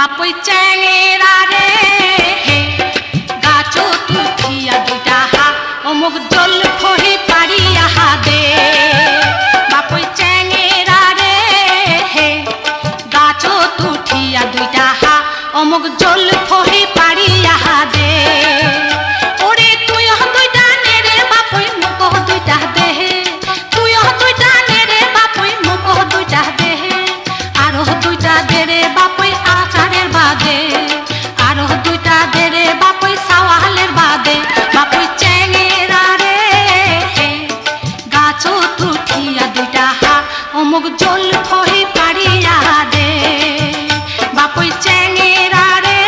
বাপই চ্যাংরা রে গাছ তুঠিয়া দুইটা হা অমুক জল ফহি পারিয়া দে বাপই চ্যাংরা রে গাছ তুঠিয়া দুইটা হা অমুক জল ফহি পারিয়া দে ওরে তুই দুইটা নে রে বাপই মুখ দুইটা দে তুই দুইটা নে রে বাপই মুখ দুইটা দে আরো দুইটা দে রে বাপই আচারের বাদে আরো দুইটা দে রে বাপই সাওয়ালের বাদে বাপই চ্যাংরা রে গাছ তুঠিয়া দুইটা হা অমুক জল ফহি পারিয়া দে বাপই চ্যাংরা রে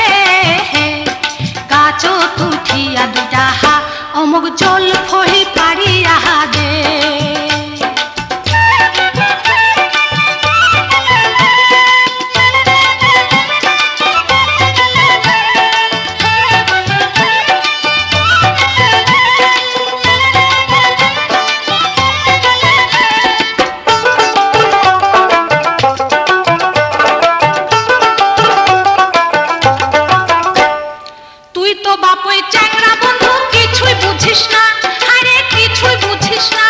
গাছ তুঠিয়া দুইটা হা অমুক জল ফহি পারিয়া দে তুই তো বাপই চ্যাংরা বন্ধু কিছুই বুঝিস না আরে কিছুই বুঝিস না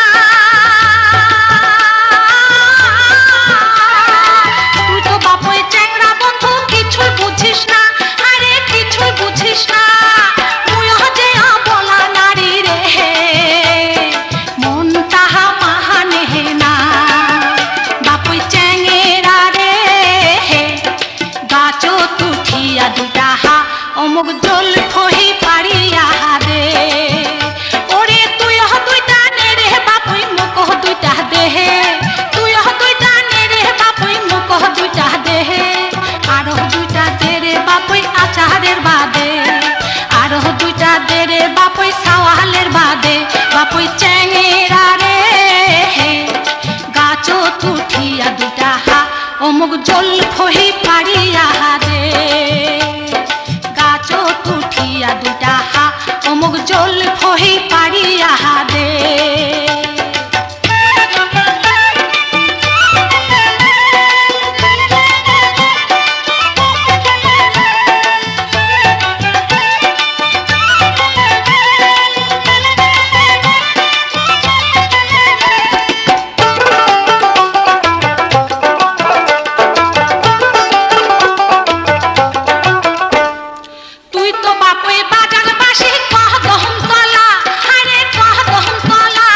তুই তো বাপই চ্যাংরা বন্ধু কিছুই বুঝিস না আরে কিছুই বুঝিস না মুই যে বলা নারী রে মন তাহা মাহানে না বাপই চ্যাংরা রে গাছ তুঠিয়া দুইটা হা অমুক জল ফহি পারিয়া দে ওরে তুই দুইটা নে রে বাপই মুখ দুইটা দে তুই দুইটা নে রে বাপই মুখ দুইটা দে আরো দুইটা দে রে বাপই আচারের বাদে আরো দুইটা দে রে বাপই সাওয়ালের বাদে বাপই চ্যাংরা রে গাছ তুঠিয়া দুইটা হা অমুক জল ফহি পারিয়া দে গাছ তুঠিয়া দুইটা হা অমুক জল ফহি পারিয়া দে তুই তো বাপই বাজার বাসি কহ গহম কলা আরে কহ গহম কলা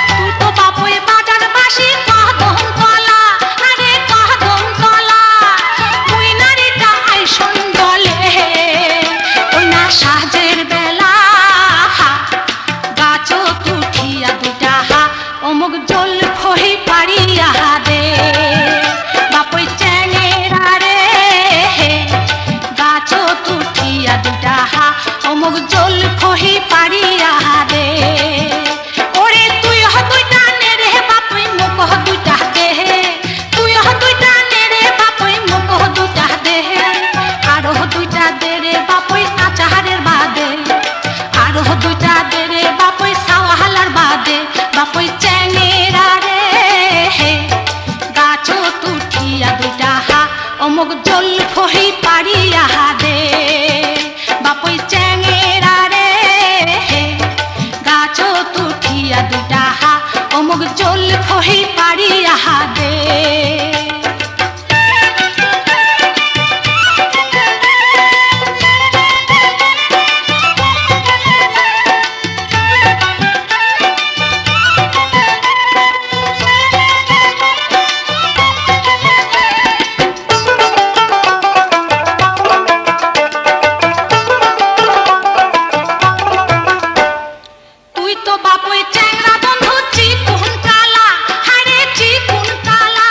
তুই তো বাপই বাজার বাসি কহ গহম কলা আরে কহ গহম কলা তুই নারীটা আইসন দলে ওই না সাজের বেলা গাছ তুঠিয়া দুইটা হা অমুক জল ফহি পারিয়া দে বাপই চ্যাংরা রে গাছ তুঠিয়া দুইটা হা অমুক জল ফহি পারিয়া দে ওরে তুই দুইটা নে রে বাপই মুখ দুইটা দে তুই দুইটা নে রে বাপই মুখ দুইটা দে আরো দুইটা দে রে বাপই আচারের বাদে আরো দুইটা দে রে বাপই সাওয়ালার বাদে বাপই চ্যাংরা রে গাছ তুঠিয়া দুইটা হা অমুক জল ফহি পারিয়া দে বাপই চ্যাংরা রে গাছ তুঠিয়া দুইটা হা অমুক জল ফহি পারিয়া দে তুই তো বাপই চ্যাংরা বন্ধু চিকুন কালা আরে চিকুন কালা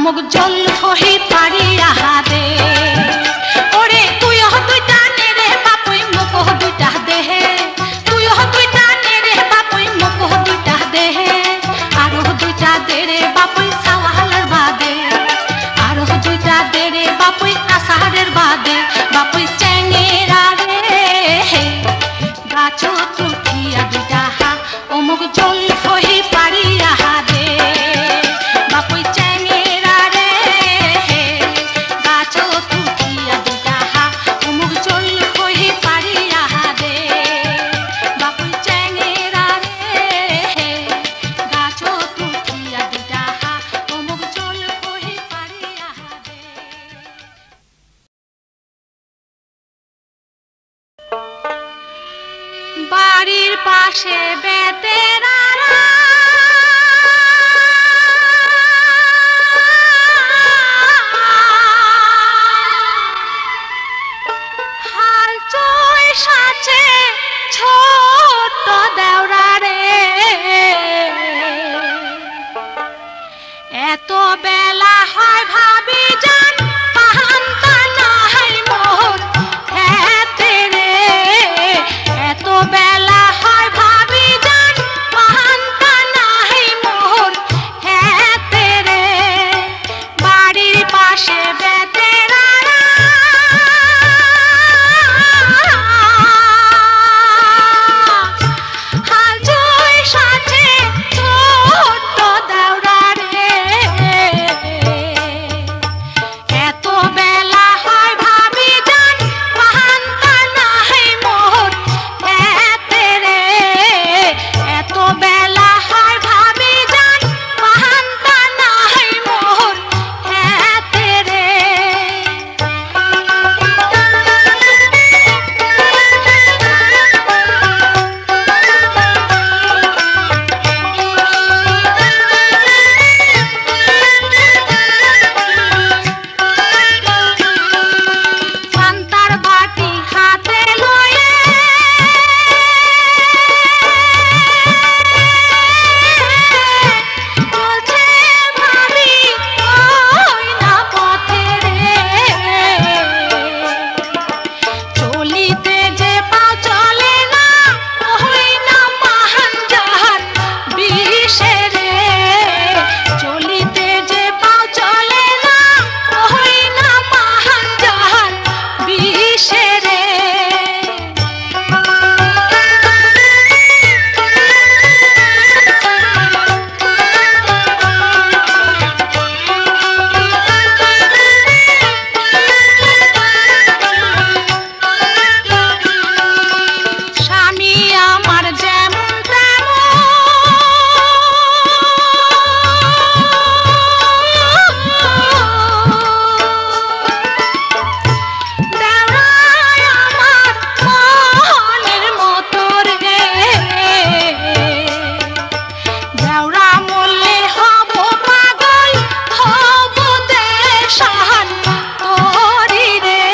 অমুক জল ফহি পারিয়া দে ওরে তুই দুইটা নেরে বাপুই মুখ দুইটা দেহে তুই দুইটা নেরে বাপুই মুখ দুইটা দেহে আরো দুইটা দেরে বাপুই সাওয়ালের বাদে আরো দুইটা দেরে বাপুই আষাঢ়ের বাদে বাপুই চেঙ্গেরা রে গাছো তুঠিয়া দুইটা হা অমুক জল ফহি পারিয়া দে বাপুই চেঙ্গেরা রে গাছো তুঠিয়া দুইটা হা অমুক জল ফহি পারিয়া দে বাপুই চেঙ্গেরা রে গাছো তুঠিয়া দুইটা হা অমুক জল ফহি পারিয়া দে। বাড়ির পাশে বেতেরারা হাল চই সাচে ছোট দেওরা রে এত বেলা হয় ভাবি জান পাহান্তা নাই মোর হেতে রে এত বেলা হয় ভাবি জান পাহান্তা নাই মোর হেতে রে বাড়ির পাশে বেতেরারা হাল চই সাথে ছোট দেওরা রে এত বেলা হয় ভাবি জান পাহান্তা নাই মোর হেতে রে এত বেলা হয় ভাবি জান পাহান্তা নাই মোর হেতে রে পান্তার বাটি হাতে লয়ে চলছে ভাবি ওই না পথে রে চলিতে যে পাও চলে না ওই না মহান জাহান বিষে রে চলিতে যে পাও চলে না ওই না মহান জাহান বিষে রে স্বামী আমার যেমন দেওরায় আমার মনের মতো রে দেওরা মরলে হব পাগল হব দেশান তোরি রে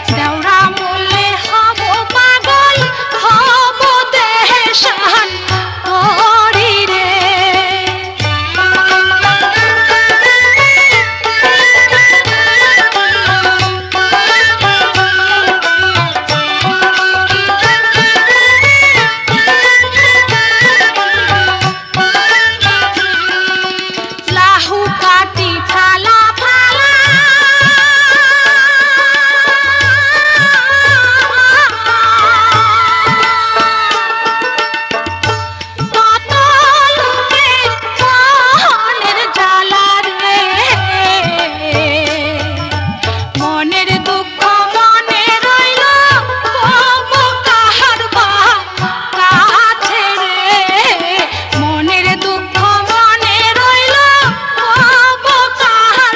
দেওরা মরলে হব পাগল হব দেশান তোরি রে লাহু কাটি ফালা ফালা কত লোকের মনের জ্বালা রে মনের দুঃখ মনে রইল কব কাহার বা কাছে রে মনের দুঃখ মনে রইল কব কাহার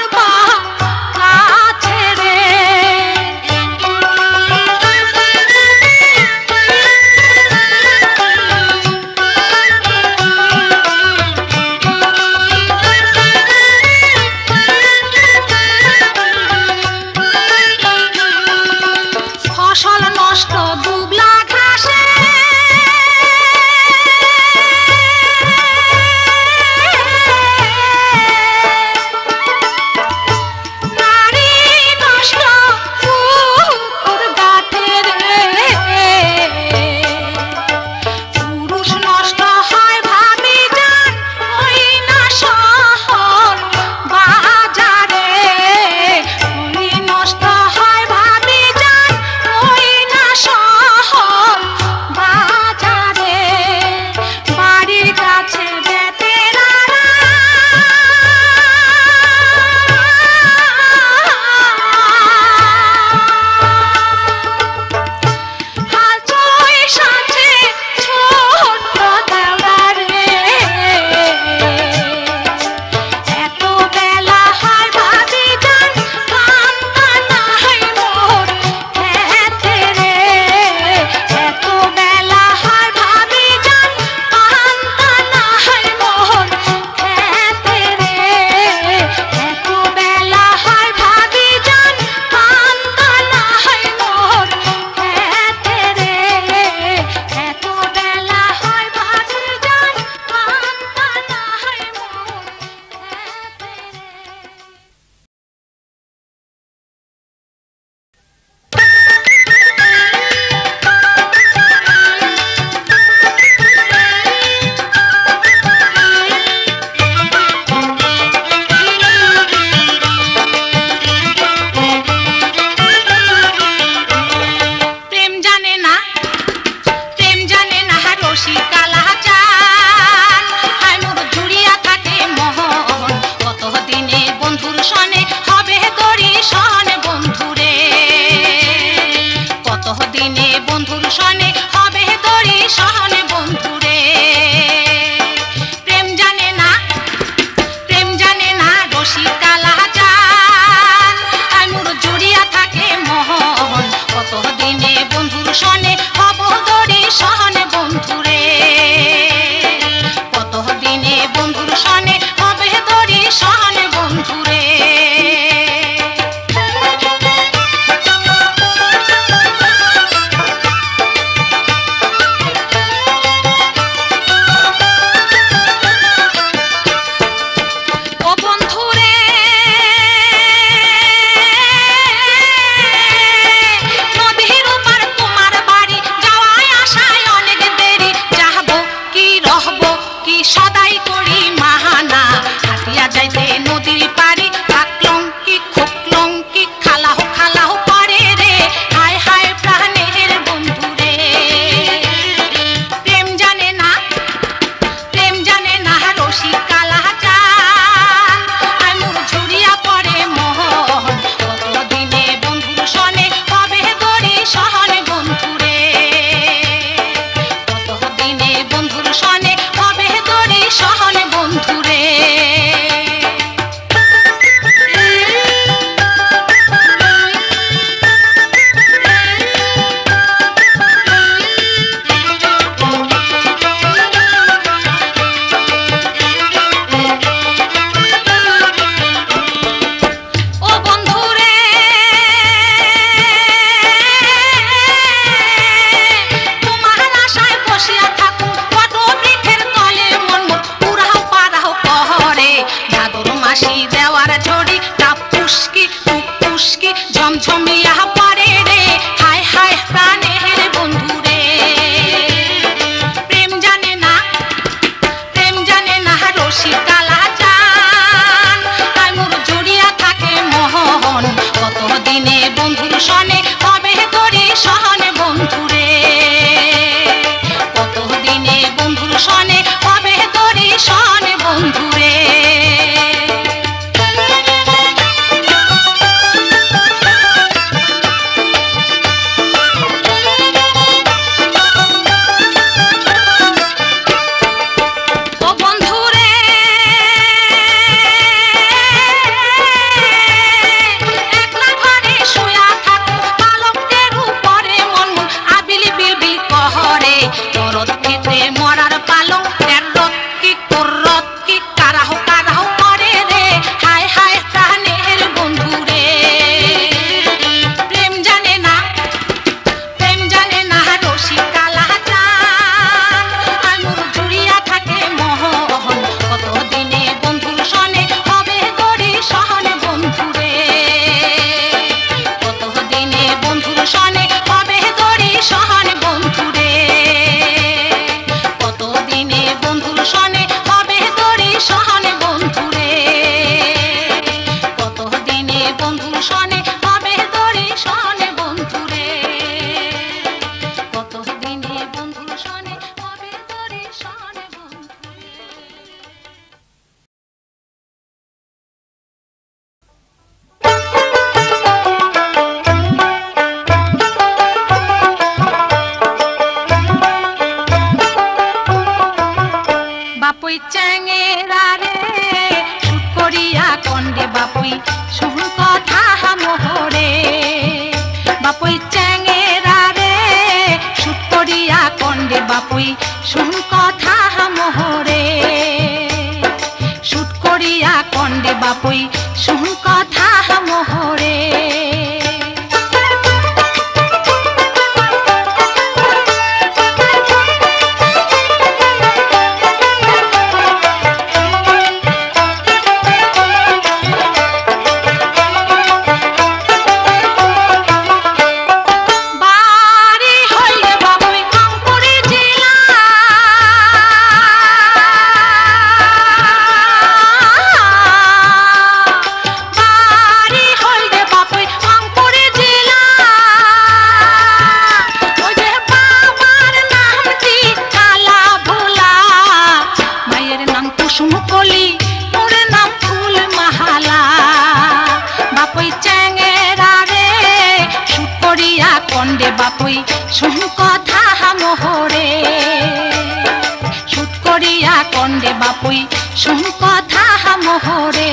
সনে হবে তোরি সহনে বন্ধুরে কতদিনে বন্ধুর সনে হবে তোরি সনে বন্ধুরে বাপুই চ্যাঙেরা রে শুট করিয়া কন্ডে বাপুই শুভ কথা মোহরে বাপুই চ্যাঙেরা রে শুট করিয়া কন্ডে বাপুই শুভ কথা মোহরে শুট করিয়া কন্ডে বাপুই শুভ কথা মোহরে কন্ডে বাপুই শুভ কথা মোহরে শুট করিয়া কন্ডে বাপুই শুভ কথা মোহরে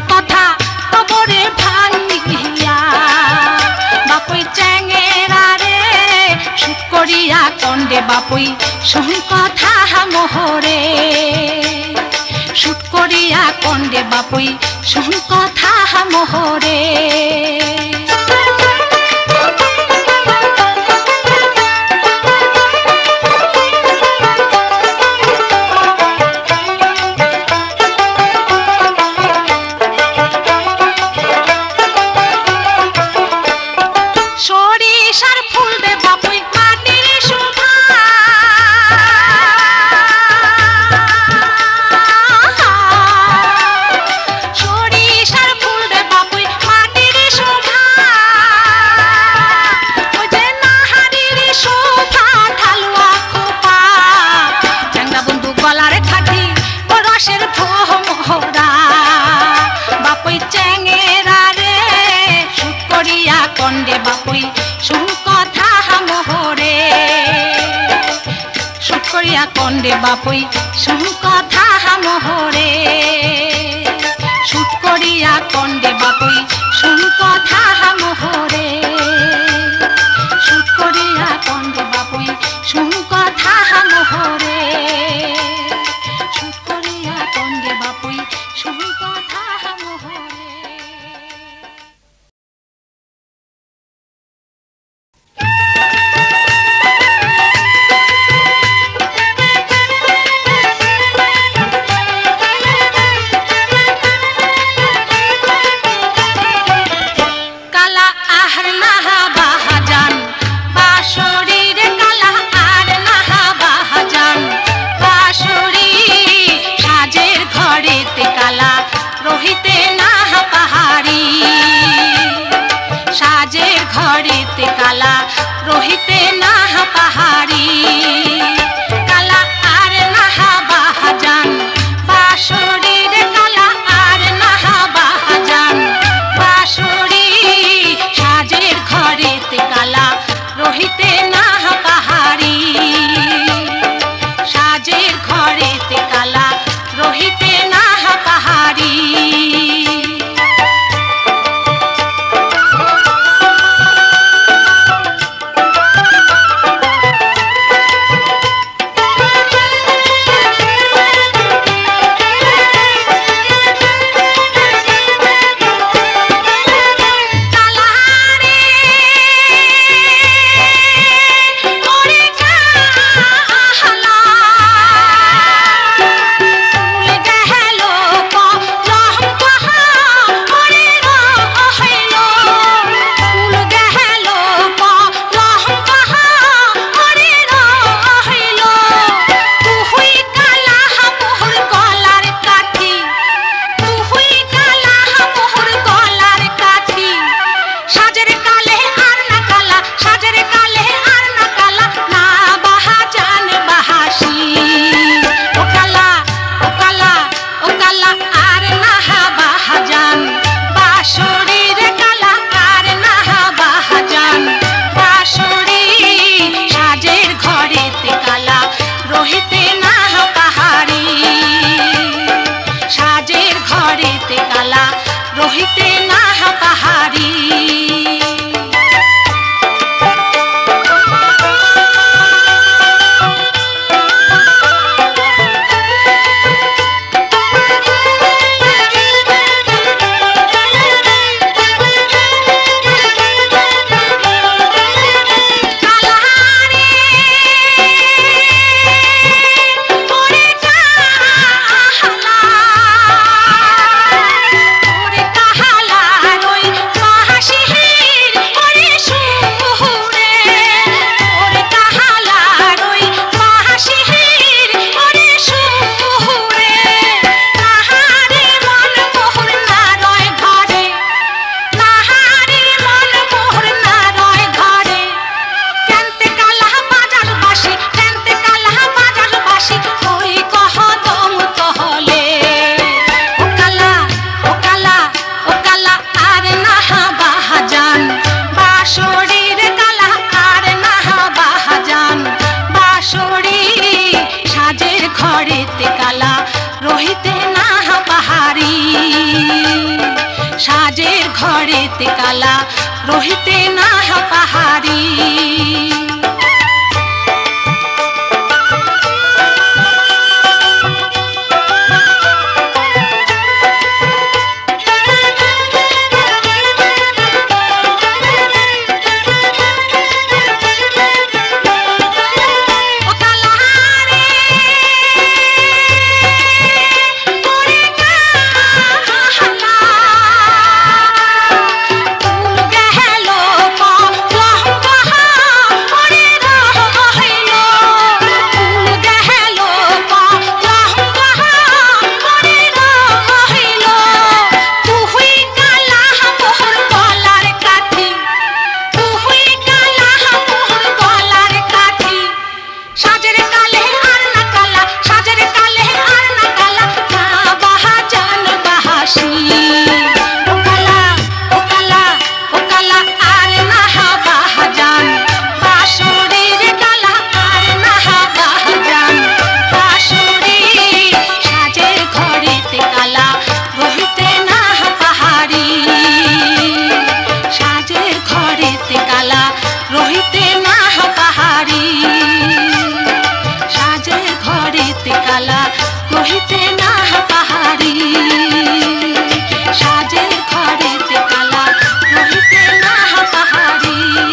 কথা কবরে ভাঙিয়া বাপুই চ্যাঙেরা রে শুট করিয়া কন্ডে বাপুই শুভ কথা মোহরে শুট করিয়া কন্ডে বাপুই শুভ কথা মোহরে সরিষার ফুল দে বাপুই মাটির শোভা সরিষার ফুল দে বাপুই মাটির শোভা ওই যে নাহারির শোভা ঢালুয়া খোপা চ্যাংড়া বন্ধু গলার খাটি ও রসের ভোমরা বাপুই চ্যাঙেরা রে শুট করিয়া কন্ডে বাপুই শুভ কথা মোহরে শুট করিয়া কন্ডে বাপুই শুভ কথা মোহরে শুট করিয়া কন্ডে বাপুই শুভ কথা মোহরে শুট করিয়া কন্ডে বাপুই শুভ কথা মোহরে काला रोहिते नाहा पहाड़ी काला आर नाहा बाहजान बाशुरी रे काला आर नाहा बाहजान बाशुरी साजेर घरेते काला रोहिते नाहा पहाड़ी साजेर घरेते काला रोहिते नाहा पहाड़ी रोहिते नाहा पहाड़ी रोहिते नाहा पहाड़ी साजेर घरेते काला रोहिते नाहा पहाड़ी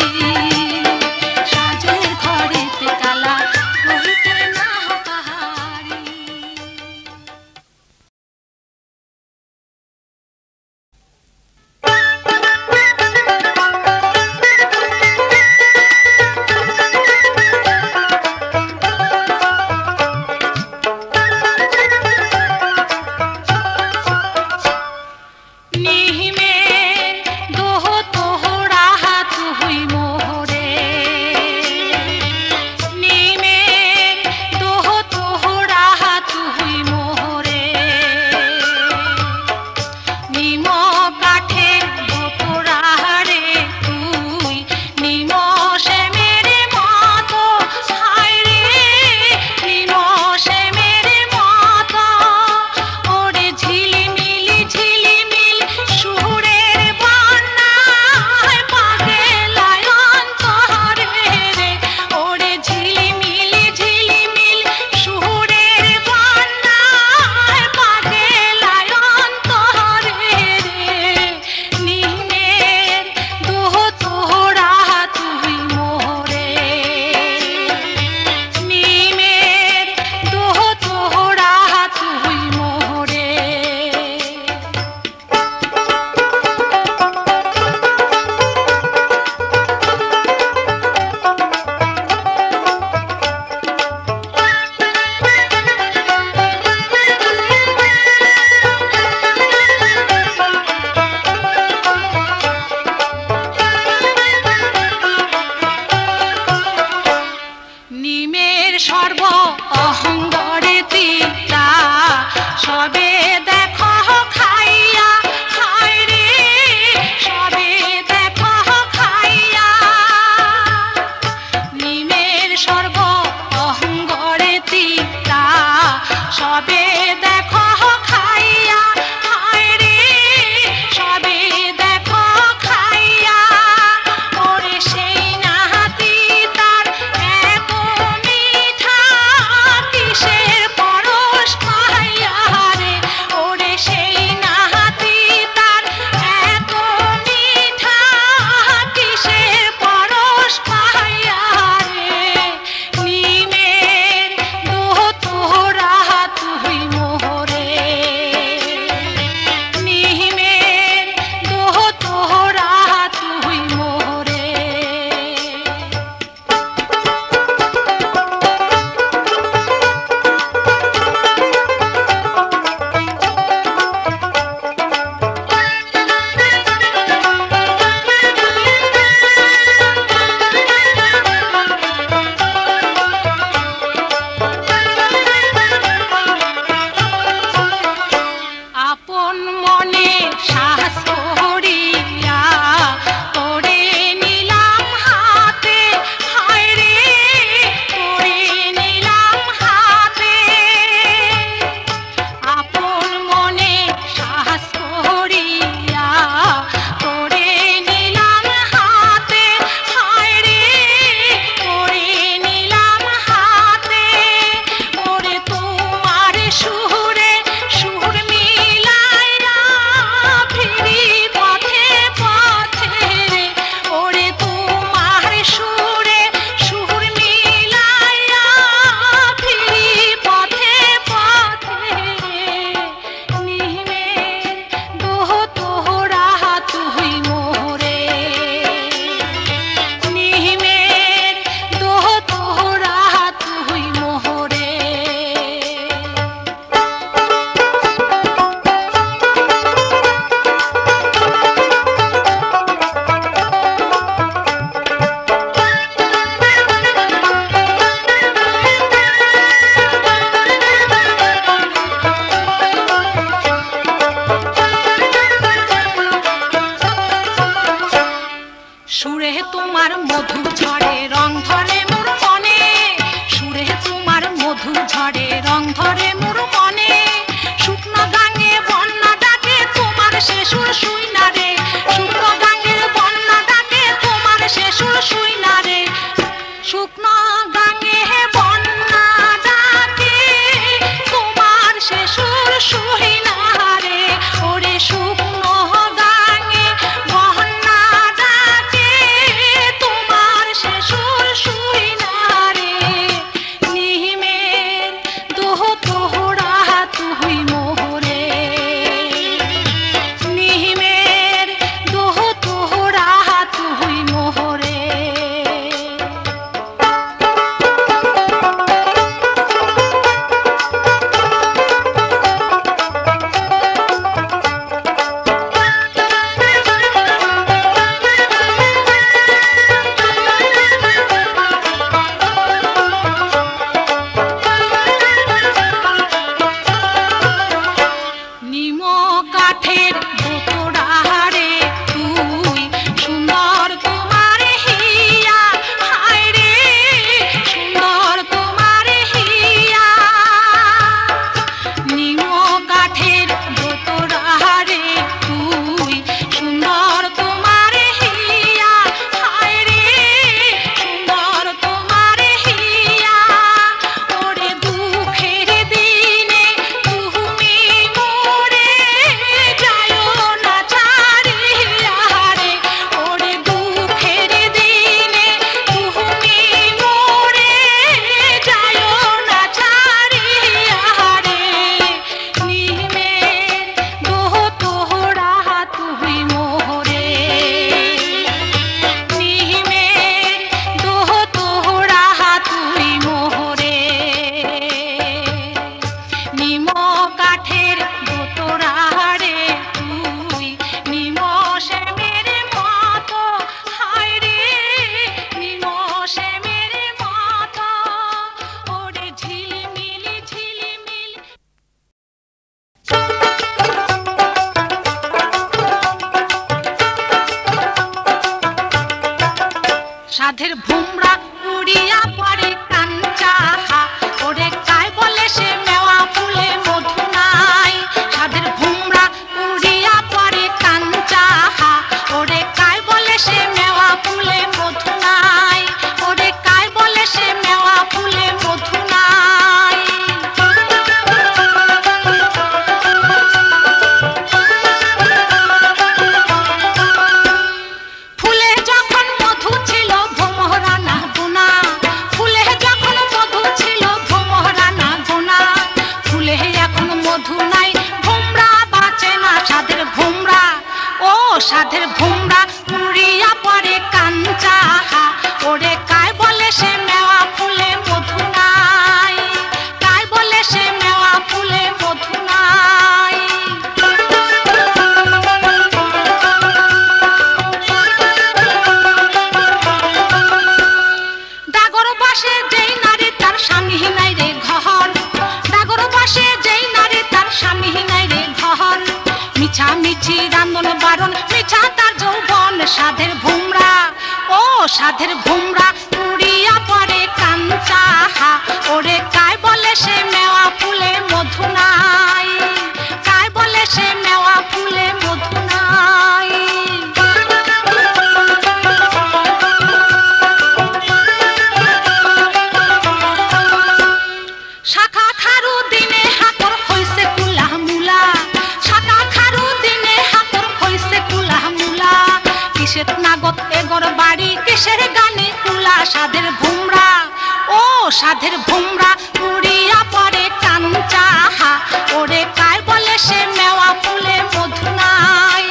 মধু ঝরে রং ধরে মোর মনে, সুরে তোমার মধু ঝরে রং ধরে মোর মনে। শুকনো গাঙে বন্যা ডাকে তোমার সে সুর শুই না রে, শুকনো গাঙের বন্যা ডাকে তোমার সে সুর শুই না রে। শুকনো গাঙে বন্যা ডাকে তোমার সে সুর শুই না রে, ওরে শুকনো গাঙে বন্যা ডাকে তোমার সে সুর শুই না রে। নিহিমের দোহ তোহরা তুই মোহরে, নিহিমের দোহ তোহরা তুই মোহরে। নিম কাঠের দোতরারে তুই সুন্দর তোমার হিয়া, হায় রে সুন্দর তোমার হিয়া। নিম কাঠের দোতরারে তুই সুন্দর তোমার হিয়া, হায় রে সুন্দর তোমার হিয়া। ওরে দুঃখের দিনে তুমি মোরে যায়ো না ছাড়িয়া রে, ওরে দুঃখের দিনে তুমি মোরে যায়ো না ছাড়িয়া রে। নিহিমের দোহ তোহরা তুই মোহরে, নিহিমের দোহ তোহরা তুই মোহরে। নিম কাঠের দোতরারে তুই নিম শ্যামের মতো, হায় রে নিম শ্যামের মতো। ওরে ঝিলমিলি ঝিলমিল সাধের ভুমরা উড়িয়া পড়ে কাঞ্চাহা, ওরে কায় বলে সে মেওয়া ফুলে মধু নাই। সাধের ভুমরা উড়িয়া পড়ে কাঞ্চাহা, ওরে কায় বলে সে মেওয়া ফুলে মধু নাই, ওরে কায় বলে সে মেওয়া ফুলে মধু নাই। ফুলে যখন মধু ছিল ভোমরা না গোনা, ফুলে যখন মধু ছিল ভোমরা না গোনা। ফুলে এখন মধু নাই ভোমরা বাঁচে না, সাধের ভোমরা ও সাধের ভোমরা উড়িয়া পড়ে কাঞ্চাহা, ওরে কায় বলে সে মেওয়া ফুলে মধু নাই, কায় বলে সে মেওয়া ফুলে মধু নাই। ডাগর বাসে যেই নারী তার স্বামী নাই রে ঘর, ডাগর বাসে যেই নারী তার স্বামী নাই রে ঘর। মিছা মিছি রান্ধন বারণ মিছা তার যৌবন, সাধের ভুমরা ও সাধের ভুমরা উড়িয়া পড়ে কাঞ্চাহা, ওরে কায় বলে সে মেওয়া ফুলে মধু নাই, কায় বলে সে মেওয়া ফুলে মধু নাই। শাখা খারু দিনে হাতর হইছে কুলা মুলা, শাখা খারু দিনে হাতর হইছে কুলা মুলা। কিসের নাগত এগর বাড়ি কিসের গানে কুলা, সাধের ভুমরা ও সাধের ভুমরা উড়িয়া পড়ে কাঞ্চাহা, ওরে কায় বলে সে মেওয়া ফুলে মধু নাই,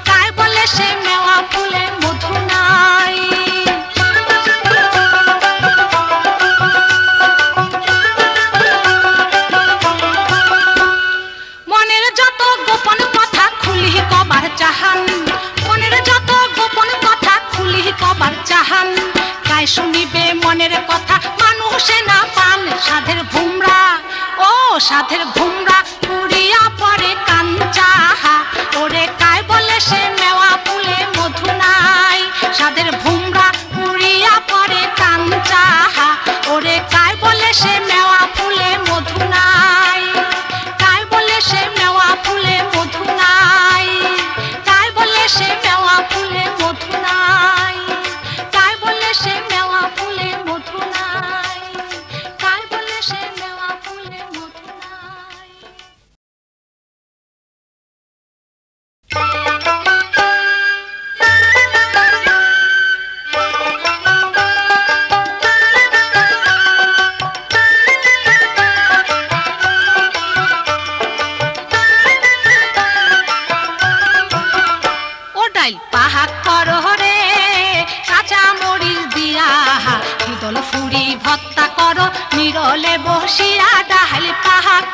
কায় বলে সে মেওয়া ফুলে মধু নাই। মনের যত গোপন কথা খুলি কবার চাহান, মনের যত গোপন কথা খুলি কবার চাহান। কায় শুনিবে মনের কথা মানুষে না পান, সাধের ভুমরা ও সাধের ভুমরা উড়িয়া পড়ে কাঞ্চাহা, ওরে কায় বলে সে মেওয়া ফুলে মধু নাই। সাধের ভুমরা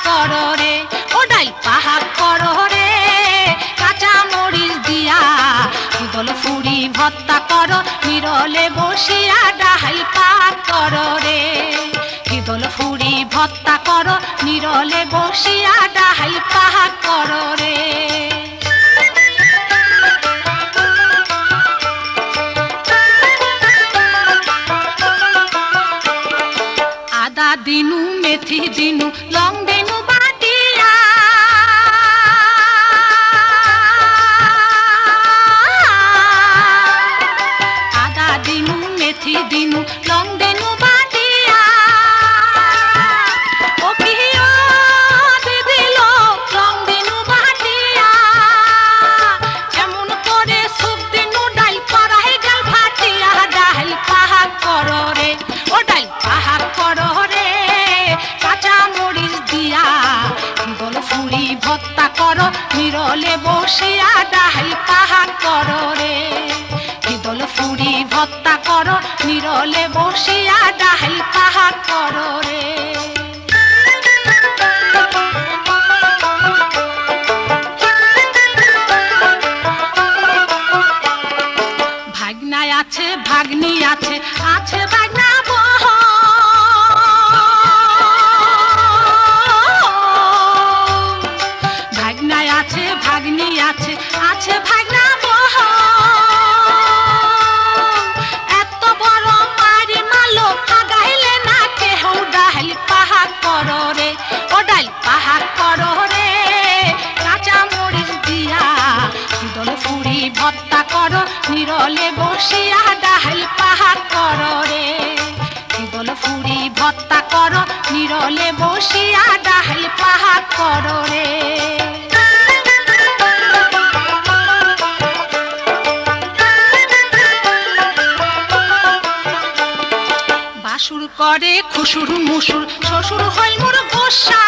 করো রে, ও ডাইল পাহাড় করো রে, কাঁচা মরিচ দিয়া দল ফুরি ভর্তা করো, নিরলে বসিয়া ডাইল পাহাড় করো রে, দল ফুরি ভর্তা করো, নিরলে বসিয়া ডাইল পাহাড় করো রে। আদা দিনু মেথি দিনু লং দিনু বাটিয়া, আদা দিনু মেথি দিনু লং দিনু বাটিয়া, ও পিও দিদিল লং দিনু বাটিয়া, এমন করে সুপ দিনু ডাইল করাই ডাল ভাটিয়া, ডাইল পাহাড় করো রে, ও ডাইল পাহাড় করো রে, কাঁচা মরিচ দিয়া দল ফুরি ভর্তা করো, নিরলে বসিয়া ডাইল পাহাড় করো রে, দল ফুরি ভর্তা করো, নিরলে বসিয়া ডাইল পাহাড় করো রে। ভাগনায় আছে ভাগ্নি আছে, আছে ভাগনা বহ, ভাগনায় আছে ভাগ্নি আছে, আছে ভাগনা বহ, এত বড় মারি মালো আগাইলে না কেহ, ডাইল পাহাড় করো রে, ও ডাইল পাহাড় করো রে, কাঁচা মরিচ দিয়া দল ফুরি ভর্তা করো, নিরলে বসিয়া ডাইল পাহাড় করো রে, দল ফুরি ভর্তা করো, নিরলে বসিয়া ডাইল পাহাড় করো রে। বাসুর করে খুশুর মুসুর, শ্বশুর হইল মোর গোসা,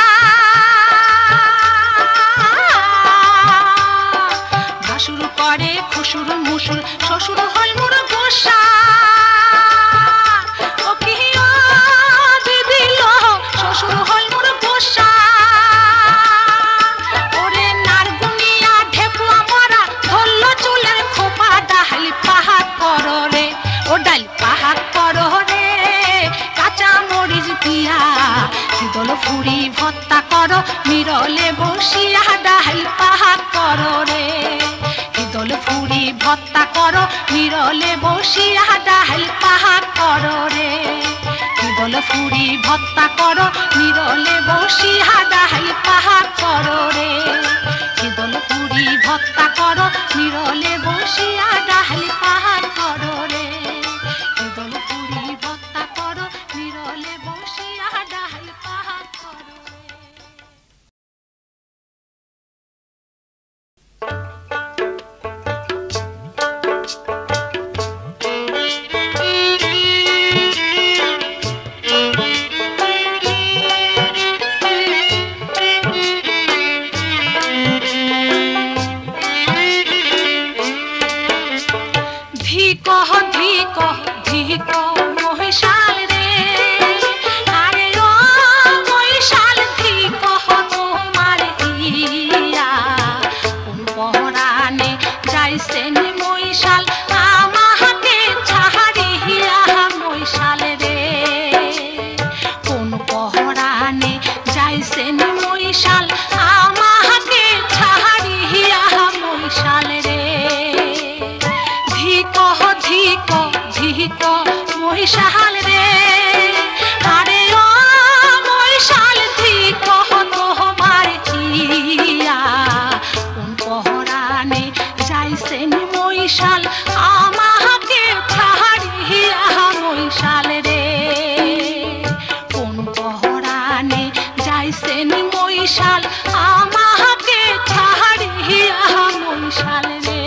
বাসুর করে খুশুর মুসুর, শ্বশুর হইল মোর গোসা, ও পিও দিদিল শ্বশুর হইল মোর গোসা, ওরে নারগুনিয়া ঢেপুয়া মরা ধরল চুলের খোপা, ডাইল পাহাড় করো রে, ও ডাইল পাহাড় করো রে, কাঁচা মরিচ দিয়া দল ফুরি ভর্তা করো, নিরলে বসিয়া ডাইল পাহাড় করো রে, দল ফুরি ভর্তা করো, নিরলে বসিয়া ডাইল পাহাড় করো রে, দল ফুরি ভর্তা করো, নিরলে বসিয়া ডাইল পাহাড় করো রে, দল ফুরি ভর্তা করো, নিরলে বসিয়া ডাইল পাহাড় করো রে, দল ফুরি ভর্তা করো, নিরলে বসিয়া ডাইল পাহাড় করো রে। ধিক মহিষাল রে, আরে ও মহিষাল ধিক তোমার হিয়া, কোন পহরানে যাইছেন মহিষাল আমাকে ছাড়িয়া, মহিষাল রে, কোন পহরানে যাইছেন মহিষাল আমাকে ছাড়িয়া, মহিষাল রে, ধিক ধিক ধিক মহিষাল রে, আরে ও মহিষাল ধিক তোমার হিয়া, কোন পহরানে যাইছেন মহিষাল আমাকে ছাড়িয়া, মহিষাল রে, কোন পহরানে যাইছেন মহিষাল আমাকে ছাড়িয়া, মহিষাল রে।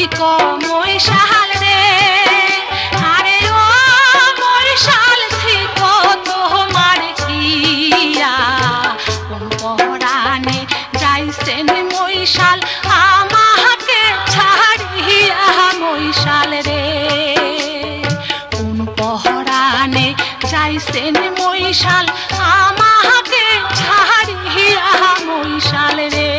ধিক মৈশাল রে আরে ও মৈশাল ধিক তোমার কিয়া কোন পরাণে যাইছেন মৈশাল আমাকে ছাড়িয়া মৈশাল রে কোন পরাণে যাইছেন মৈশাল আমাকে ছাড়িয়া মৈশাল রে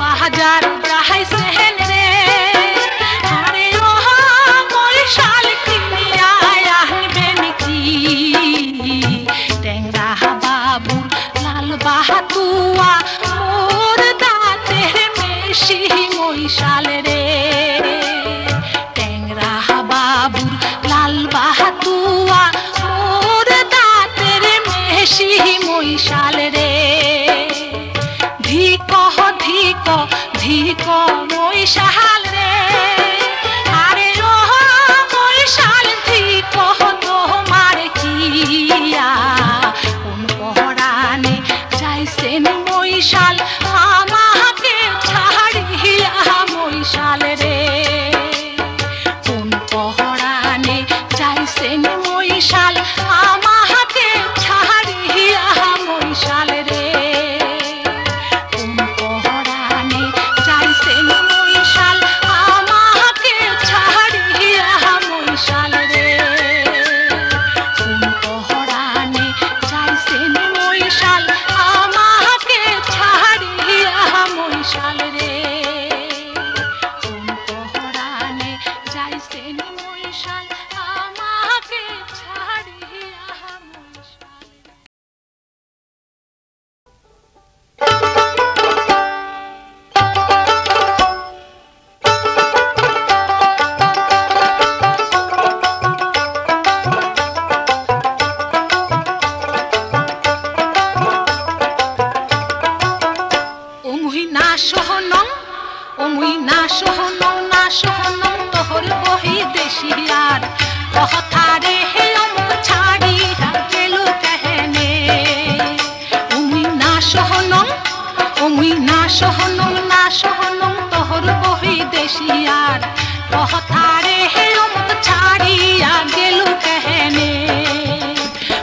বাহাজার যাইছেন রে আরে ও মৈশাল কিনিয়া আনবেন কি ট্যাংরা বাবুর লাল বাহাতুয়া মোর দাঁতের মেশি মৈশাল রে ট্যাংরা বাবুর লাল বাহাতুয়া মোর দাঁতের মেশি মৈশাল রে ধিক ধিক ধিক মৈশাল রে আরে ও মৈশাল ধিক তোমার কিয়া কোন পরাণে যাইছেন মৈশাল আমাকে ছাড়িয়া মৈশাল রে কোন পরাণে যাইছেন মৈশাল আমাকে ছাড়িয়া মৈশাল রে তোহর বহি দেশিয়ার কথারে হে অমুক ছাড়িয়া গেল কেহনে উমি না সহনম তোহর বহি দেশিয়ার কথারে হে অমুক ছাড়িয়া গেল কেহনে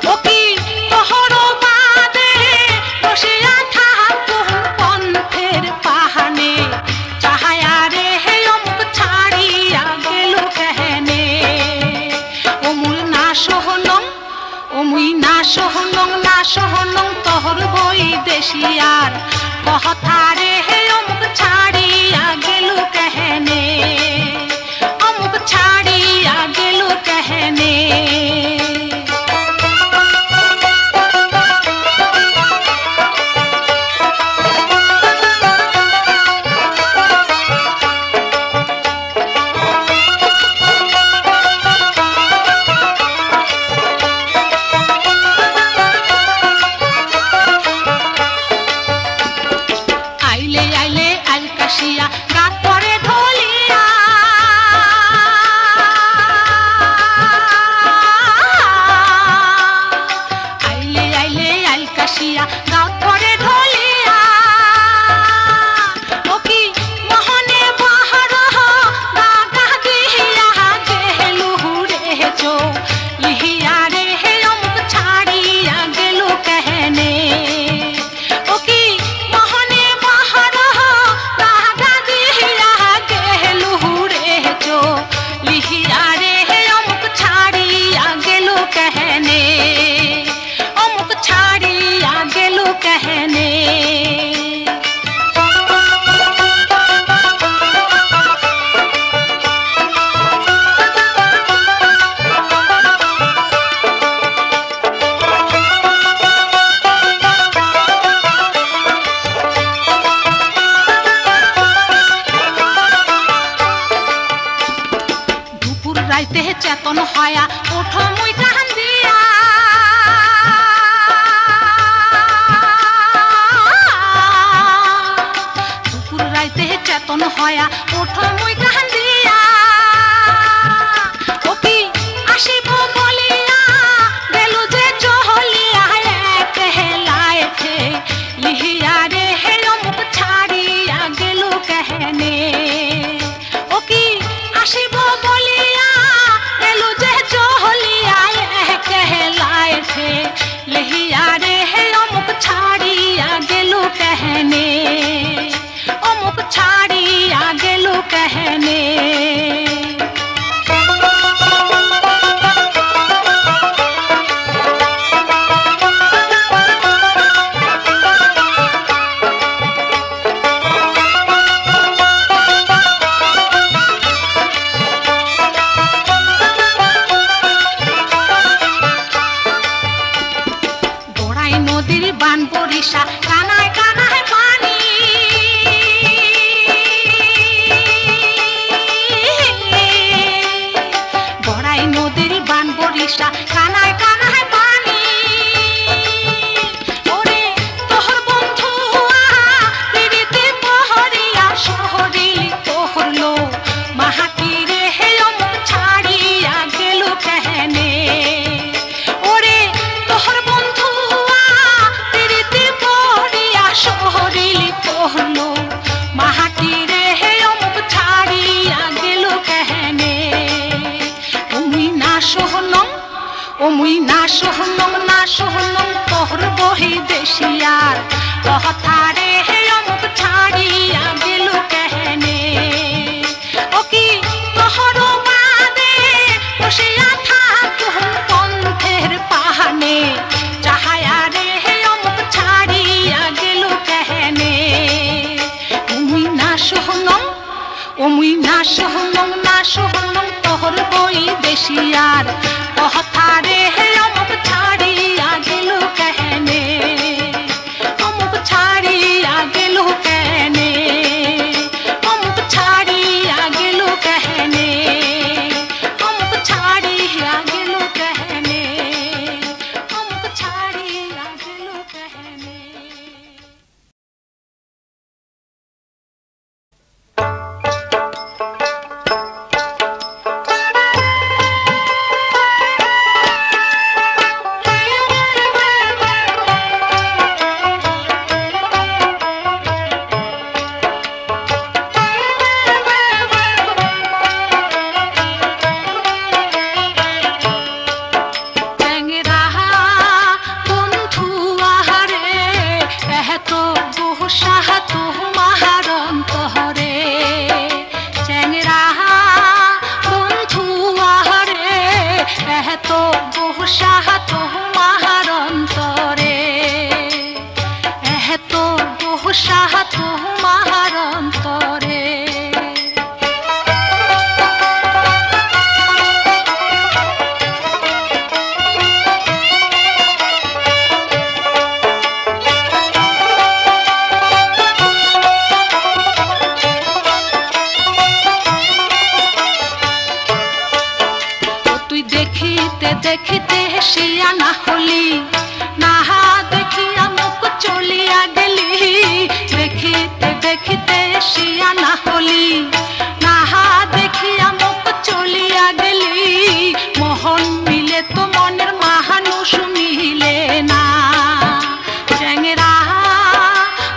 ও কি তোহর বাদে বসিয়া থাকুন পন্থের পাহানে চাহায়ারে হে অমুক ছাড়িয়া গেল কেহনে অমুল না সহনং তোহর বই দেশিয়ার কথারে হে অমুক ছাড়িয়া গেল কেহনে অমুক ছাড়িয়া গেল কেহনে कहने যতন হয়া ওঠো মুই কান্দিয়া ও কি আসিব বলিয়া গেল যে চহলিয়া এক হেলায় লিহিয়া রে হে অমুক ছাড়িয়া গেল কেহনে ও কি আসিব বলিয়া গেল যে চহলিয়া এক হেলায় লিহিয়া রে হে অমুক ছাড়িয়া গেল কেহনে অমুক ছাড়িয়া গেল কেহনে বান বরিশা কানায় কানায় পানি বড়াই নদীর বান বরিশা কানায় কানায় পানি ওরে তোহর বন্ধু পিরিতি পহরিয়া শহরিলি তোহরলো মাহাটি রে হে অমুক ছাড়িয়া গেল কেহনে ওরে তোহর বন্ধু শহরিলি তোহলো মাহাটি রে হে অমুক ছাড়িয়া গেল কেহনে ওমুই না সোহনম তোহর বহি দেশিয়ার কথা রে হে অমুক ছাড়িয়া গেল কেহনে ও কি তোহর বাদে বসিয়া থাকুম পন্থের পাহানে চাহায়া রে হে অমুক ছাড়িয়া গেল কেহনে ওমুই না সোহনম তোহর বই দেশিয়ার কথা রে হে অমুক ছাড়িয়া গেল কেহনে অমুক ছাড়িয়া গেল কেহনে অমুক ছাড়িয়া গেল কেহনে অমুক ছাড়িয়া গেল কেহনে অমুক ছাড়িয়া গেল কেহনে দেখিতে হেসিয়া না হলি নাহা দেখিয়া মুখ চলিয়া গেলি দেখিতে দেখিতে হেসিয়া না হলি নাহা দেখিয়া মুখ চলিয়া গেলি মোহন মিলে তো মনের মানুষ মিলে না চ্যাংরা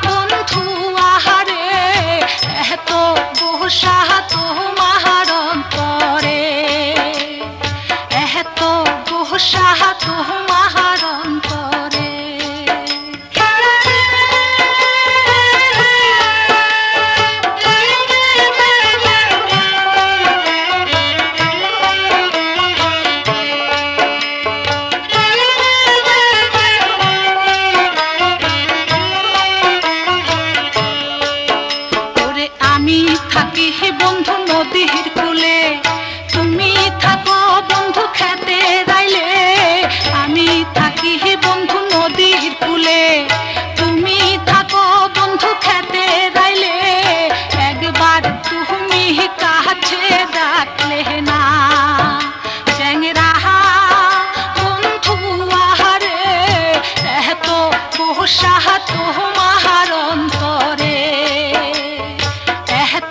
বন্ধু আহারে এত বহসা তোমার অন্তরে এত বহসা তোমার অন্তরে আমি থাকি বন্ধু নদীর কূলে তুমি থাকো বন্ধু খেতে রাইলে আমি থাকি বন্ধু নদীর কূলে তুমি থাকো বন্ধু খেতে রাইলে একবার তুমি কাছে ডাকলে না চ্যাংরা বন্ধু আহারে এত বহসা তোমার অন্তরে এত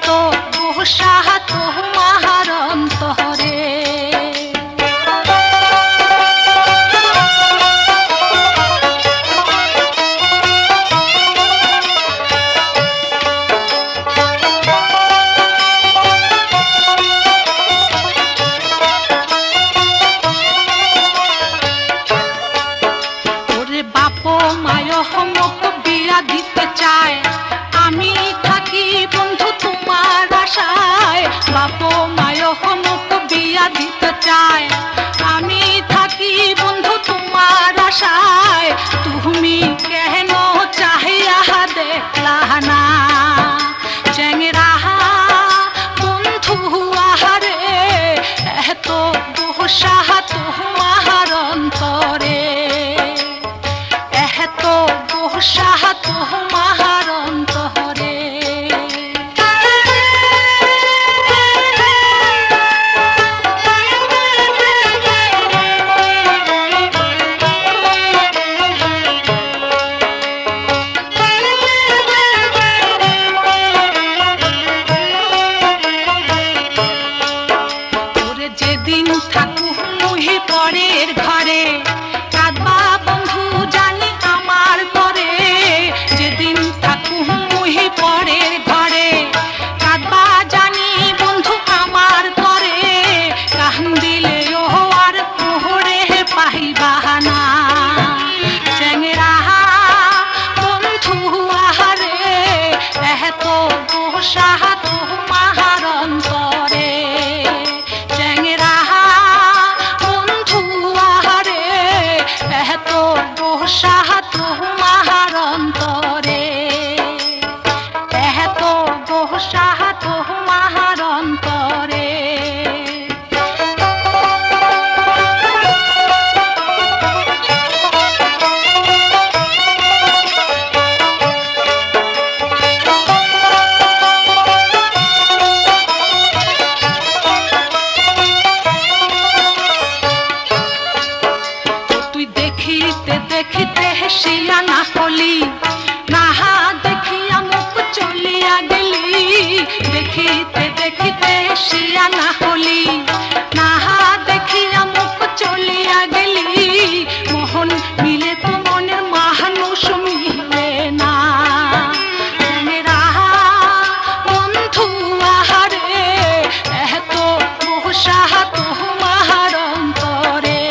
হোমক বিয়া দিতে চায় আমি থাকি বন্ধু তোমার আশায় বাপ মায় হোমক বিয়া দিতে চায় আমি থাকি বন্ধু তোমার আশায় তুমি কেন চাহিয়া দেখলা না চেংরা বন্ধু আহারে এত দোষা তোমার অন্তরে এত দোষা তোমার অন্তরে যেদিন থাকু মুহি পরের ঘরে কাঁদবা বন্ধু জানি আমার করে যেদিন থাকু মুহি পরের ঘরে কাঁদবা জানি বন্ধু আমার করে কান্দিলে ও আর কোহরে পাইবা না চেংরা বন্ধু আহারে এত দোষা তোমার অন্তরে এত দোষা তোমার অন্তরে এত দোষা তোমার অন্তরে দেখিতে দেখিতে হেসিয়া না হলি নাহা দেখিয়া মুখ চলিয়া গেলি দেখিতে দেখিতে হেসিয়া না হলি নাহা দেখিয়া মুখ চলিয়া গেলি মোহন মিলে তো মনের মানুষ মিলে না মেরা বন্ধু আহারে এত দোষা তোমার অন্তরে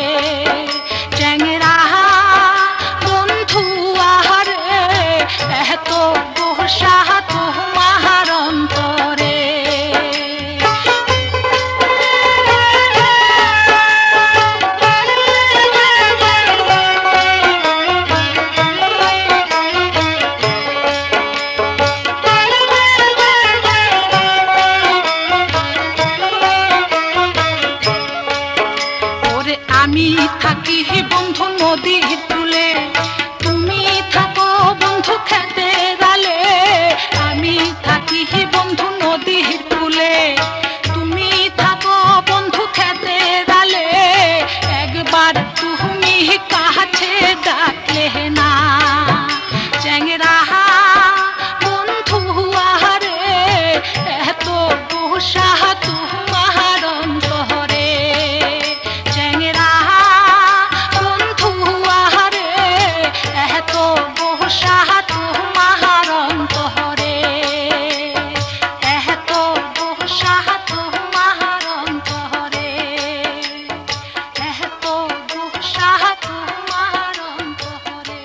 চেংরা বন্ধু আহারে এত দোষা তোমার অন্তরে ওরে আমি থাকি বন্ধু নদীর কূলে তুমি থাকো বন্ধু খেতে গালে আমি থাকি বন্ধু নদীর কূলে তুমি থাকো বন্ধু খেতে গালে একবার তুমি কাছে ডাকলে না চেংরা বন্ধু আহারে এত দোষা তোমার অন্তরে চেংরা বন্ধু আহারে এত দোষা তোমার অন্তরে এত দোষা তোমার অন্তরে এত দোষা তোমার অন্তরে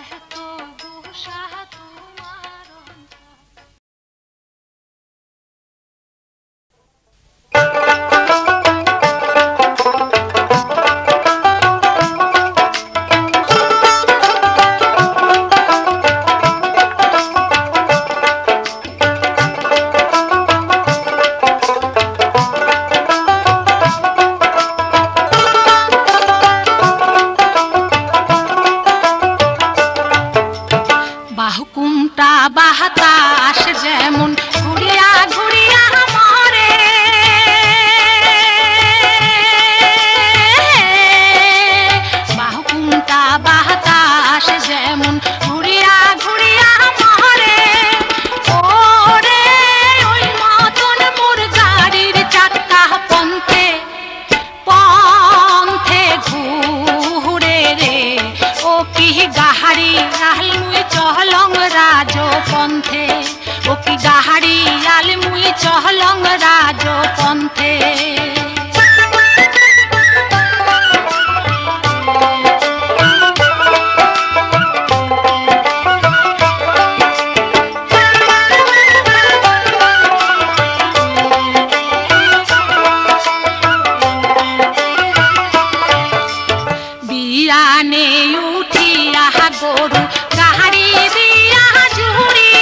এত দোষা তোমার বাহুকুমটা বাতাস যেমন ঘুরিয়া ঘুরিয়া মরে বাহুকুমটা বাতাস যেমন ঘুরিয়া ঘুরিয়া মরে ওরে ওই মতন মোর গাড়ির চাকা পন্থে পন্থে ঘুরে রে ও কি গাহারি আল মুই চহলং রাজ পন্থে ও কি গাহারি আল মুই চহলং রাজ পন্থে গরু গাড়ি দিয়া জুড়ি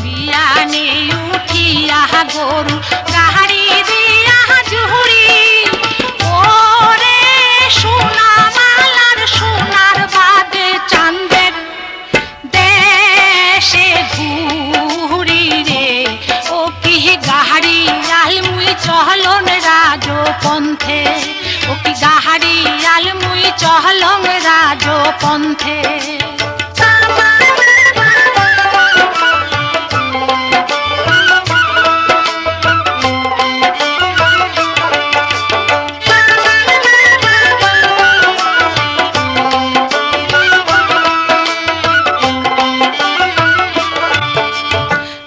বিয়ানে উঠিয়া গরু গাড়ি দিয়া জুড়ি ওরে সোনা মালার সোনার বাদে চাঁদের দেশে ঘুরি রে ও কি গাড়ি আলমুই চহলন রাজ পন্থে ও কি গাড়ি আলমুই চহলন রাজ পন্থে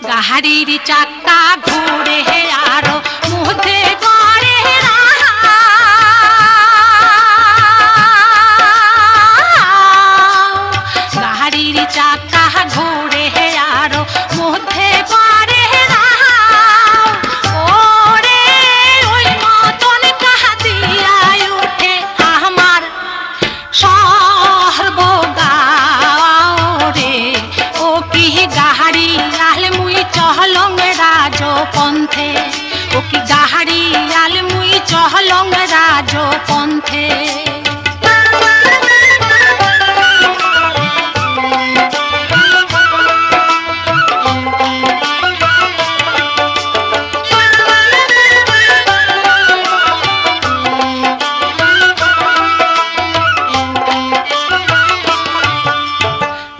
গাড়ির চাক্কা ঘুরে আর মুহূর্তে গড়ে গাড়ির চাক্কা ঘুরে আর মধ্যে গড়ে ওরে ওই মতন কাহা দিয়া উঠে আমার সর্বগাঁও রে ও কি গাড়ি আলমুই চহলং রাজ পন্থে ও কি গাড়ি আলমুই চহলং রাজ পন্থে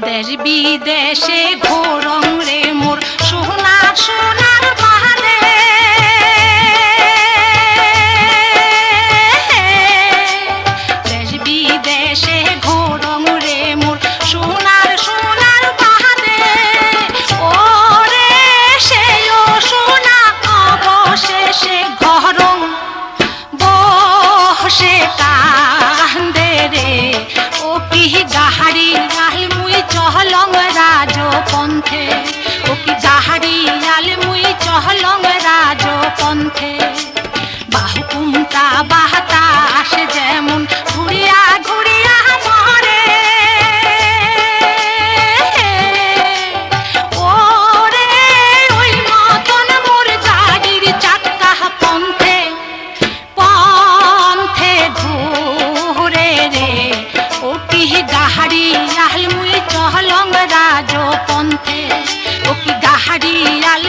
দেশ বিদেশে ঘোরং রে মোর সোনার সোনার বাহারে দেশ বিদেশে ঘোরং রে মোর সোনার সোনার বাহারে ওরে সেও সোনা অবশেষে ঘরং বসে কান্দে রে ও কি গাহারি আলমুই চহলং রাজ পন্থে ও কি গাহারি আলমুই চহলং রাজ পন্থে বাহুকুমটা বাতাস যেমন ঘুরিয়া ঘুরিয়া মরে ওরে ওই মতন মোর গাড়ির চাক্কা পন্থে পন্থে ঘুরে রে ও কি গাহারি আলমুই চহলং রাজ পন্থে ও কি গাহারি আল